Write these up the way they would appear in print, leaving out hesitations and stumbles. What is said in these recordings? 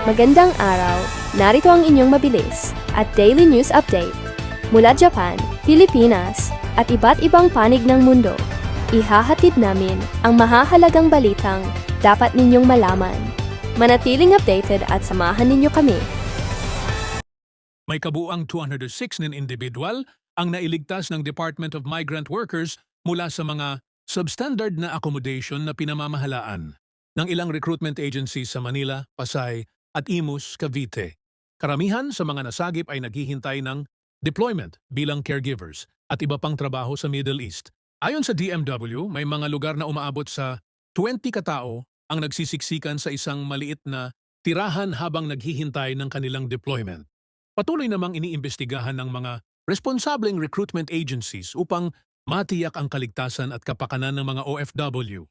Magandang araw, narito ang inyong mabilis at daily news update mula Japan, Pilipinas at iba't ibang panig ng mundo. Ihahatid namin ang mahahalagang balitang dapat ninyong malaman. Manatiling updated at samahan ninyo kami. May kabuuang 206 nin individual ang nailigtas ng Department of Migrant Workers mula sa mga substandard na accommodation na pinamamahalaan ng ilang recruitment agencies sa Manila, Pasay at Imus, Cavite. Karamihan sa mga nasagip ay naghihintay ng deployment bilang caregivers at iba pang trabaho sa Middle East. Ayon sa DMW, may mga lugar na umaabot sa 20 katao ang nagsisiksikan sa isang maliit na tirahan habang naghihintay ng kanilang deployment. Patuloy namang iniimbestigahan ng mga responsableng recruitment agencies upang matiyak ang kaligtasan at kapakanan ng mga OFW.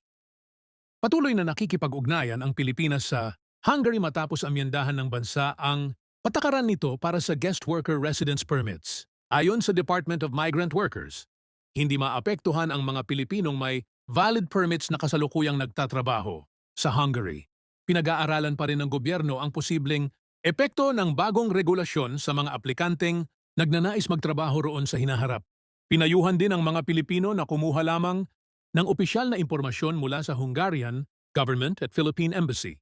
Patuloy na nakikipag-ugnayan ang Pilipinas sa Hungary matapos amyendahan ng bansa ang patakaran nito para sa guest worker residence permits. Ayon sa Department of Migrant Workers, hindi maapektuhan ang mga Pilipinong may valid permits na kasalukuyang nagtatrabaho sa Hungary. Pinag-aaralan pa rin ng gobyerno ang posibleng epekto ng bagong regulasyon sa mga aplikanteng nagnanais magtrabaho roon sa hinaharap. Pinayuhan din ang mga Pilipino na kumuha lamang ng opisyal na impormasyon mula sa Hungarian government at Philippine Embassy.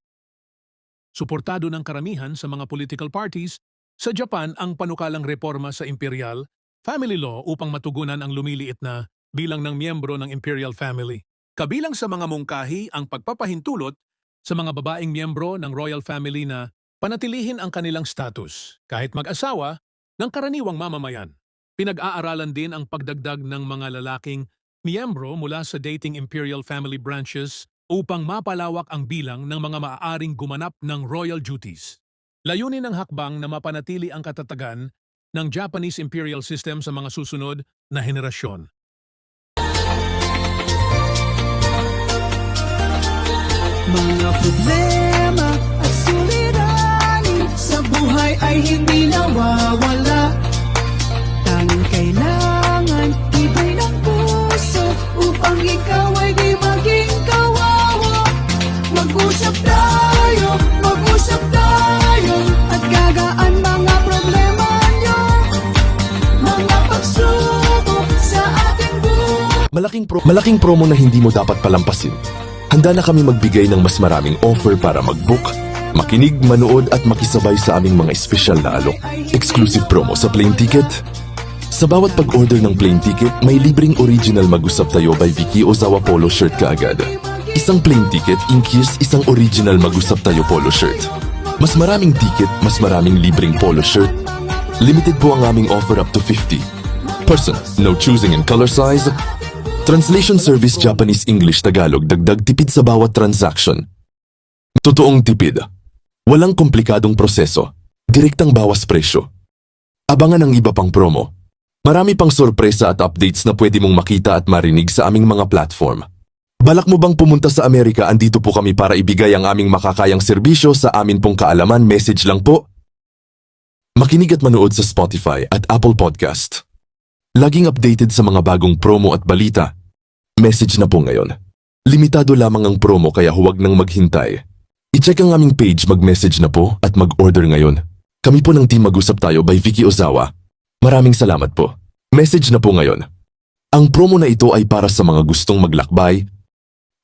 Suportado ng karamihan sa mga political parties, sa Japan ang panukalang reforma sa imperial family law upang matugunan ang lumiliit na bilang ng miyembro ng imperial family. Kabilang sa mga mungkahi ang pagpapahintulot sa mga babaeng miyembro ng royal family na panatilihin ang kanilang status kahit mag-asawa ng karaniwang mamamayan. Pinag-aaralan din ang pagdagdag ng mga lalaking miyembro mula sa dating imperial family branches upang mapalawak ang bilang ng mga maaaring gumanap ng royal duties. Layunin ng hakbang na mapanatili ang katatagan ng Japanese imperial system sa mga susunod na henerasyon. Mga problema at suliranin sa buhay ay hindi nawawala. Tanging kailangan ibay ng puso upang ikaw ay di maging kawawa. Mag-usap tayo at gagaan mga problema nyo. Mga pagsubok sa ating buhay. Malaking promo na hindi mo dapat palampasin. Handa na kami magbigay ng mas maraming offer para mag-book, makinig, manood at makisabay sa aming mga espesyal na alok. Exclusive promo sa plane ticket. Sa bawat pag-order ng plane ticket, may libreng original Mag-usap Tayo by Vicky Ozawa polo shirt kaagad. Isang plane ticket includes isang original Mag-usap Tayo polo shirt. Mas maraming ticket, mas maraming libreng polo shirt. Limited po ang aming offer up to 50. Person, no choosing in color size. Translation service Japanese-English Tagalog, dagdag tipid sa bawat transaction. Totoong tipid. Walang komplikadong proseso. Direktang bawas presyo. Abangan ang iba pang promo. Marami pang sorpresa at updates na pwede mong makita at marinig sa aming mga platform. Balak mo bang pumunta sa Amerika? Andito po kami para ibigay ang aming makakayang serbisyo sa amin pong kaalaman. Message lang po. Makinig at manood sa Spotify at Apple Podcast. Laging updated sa mga bagong promo at balita. Message na po ngayon. Limitado lamang ang promo kaya huwag nang maghintay. I-check ang aming page, mag-message na po at mag-order ngayon. Kami po ng Team Mag-usap Tayo by Vicky Ozawa. Maraming salamat po. Message na po ngayon. Ang promo na ito ay para sa mga gustong maglakbay,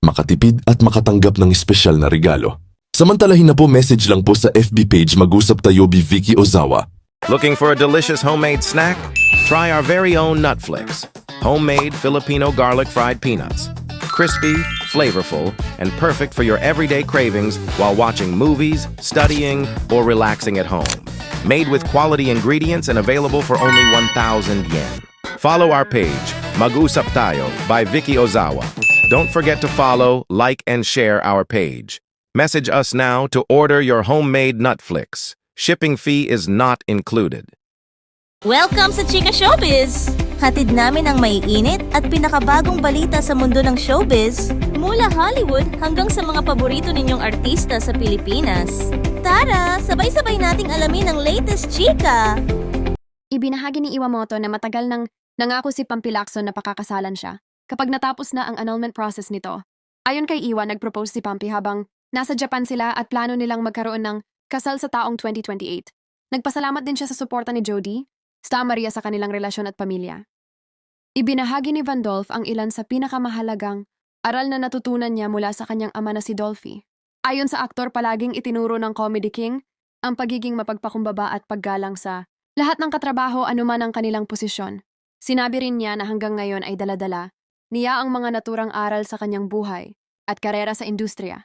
makatipid at makatanggap ng espesyal na regalo. Samantalahin na po, message lang po sa FB page Mag-usap Tayo by Vicky Ozawa. Looking for a delicious homemade snack? Try our very own Nutflix, homemade Filipino garlic fried peanuts. Crispy, flavorful, and perfect for your everyday cravings while watching movies, studying, or relaxing at home. Made with quality ingredients and available for only 1,000 yen. Follow our page, Mag-usap Tayo by Vicky Ozawa. Don't forget to follow, like, and share our page. Message us now to order your homemade Nutflix. Shipping fee is not included. Welcome sa Chika Showbiz! Hatid namin ang maiinit at pinakabagong balita sa mundo ng showbiz mula Hollywood hanggang sa mga paborito ninyong artista sa Pilipinas. Tara, sabay-sabay nating alamin ang latest chika! Ibinahagi ni Iwamoto na matagal nang nangako si Pampi Lacson na pakakasalan siya kapag natapos na ang annulment process nito. Ayon kay Iwa, nag-propose si Pampi habang nasa Japan sila at plano nilang magkaroon ng kasal sa taong 2028. Nagpasalamat din siya sa suporta ni Jody, Sta Maria sa kanilang relasyon at pamilya. Ibinahagi ni Vandolph ang ilan sa pinakamahalagang aral na natutunan niya mula sa kanyang ama na si Dolphy. Ayon sa aktor, palaging itinuro ng Comedy King ang pagiging mapagpakumbaba at paggalang sa lahat ng katrabaho anuman ang kanilang posisyon. Sinabi rin niya na hanggang ngayon ay daladala niya ang mga naturang aral sa kanyang buhay at karera sa industriya.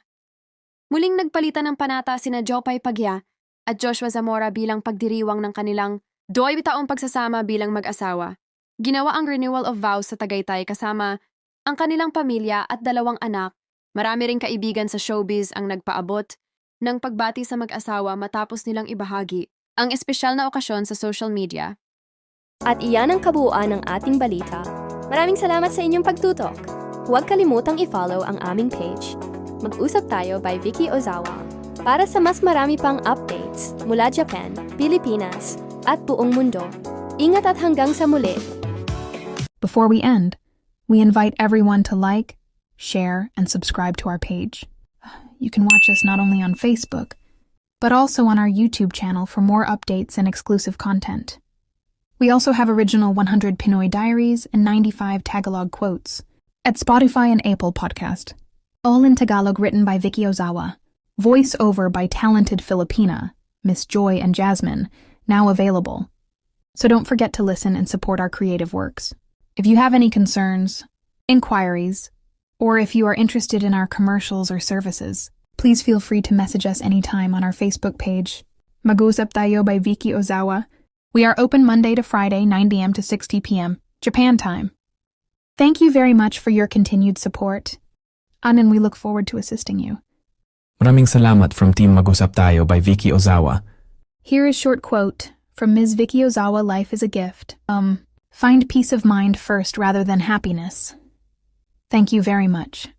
Muling nagpalitan ng panata sina Jopay Pagya at Joshua Zamora bilang pagdiriwang ng kanilang 2 taong pagsasama bilang mag-asawa. Ginawa ang renewal of vows sa Tagaytay kasama ang kanilang pamilya at 2 anak. Marami ring kaibigan sa showbiz ang nagpaabot ng pagbati sa mag-asawa matapos nilang ibahagi ang espesyal na okasyon sa social media. At iyan ang kabuuan ng ating balita. Maraming salamat sa inyong pagtutok. Huwag kalimutang i-follow ang aming page. Mag-usap tayo by Vicky Ozawa para sa mas marami pang updates mula Japan, Pilipinas, at buong mundo. Ingat at hanggang sa muli. Before we end, we invite everyone to like, share, and subscribe to our page. You can watch us not only on Facebook, but also on our YouTube channel for more updates and exclusive content. We also have original 100 Pinoy diaries and 95 Tagalog quotes at Spotify and Apple Podcast. All in Tagalog, written by Vicky Ozawa. Voice over by talented Filipina, Miss Joy and Jasmine, now available. So don't forget to listen and support our creative works. If you have any concerns, inquiries, or if you are interested in our commercials or services, please feel free to message us anytime on our Facebook page, Mag-usap Tayo by Vicky Ozawa. We are open Monday to Friday, 9 a.m. to 6 p.m., Japan time. Thank you very much for your continued support, and we look forward to assisting you. Maraming salamat from Team Mag-usap Tayo by Vicky Ozawa. Here is short quote from Ms. Vicky Ozawa, Life is a gift. Find peace of mind first rather than happiness. Thank you very much.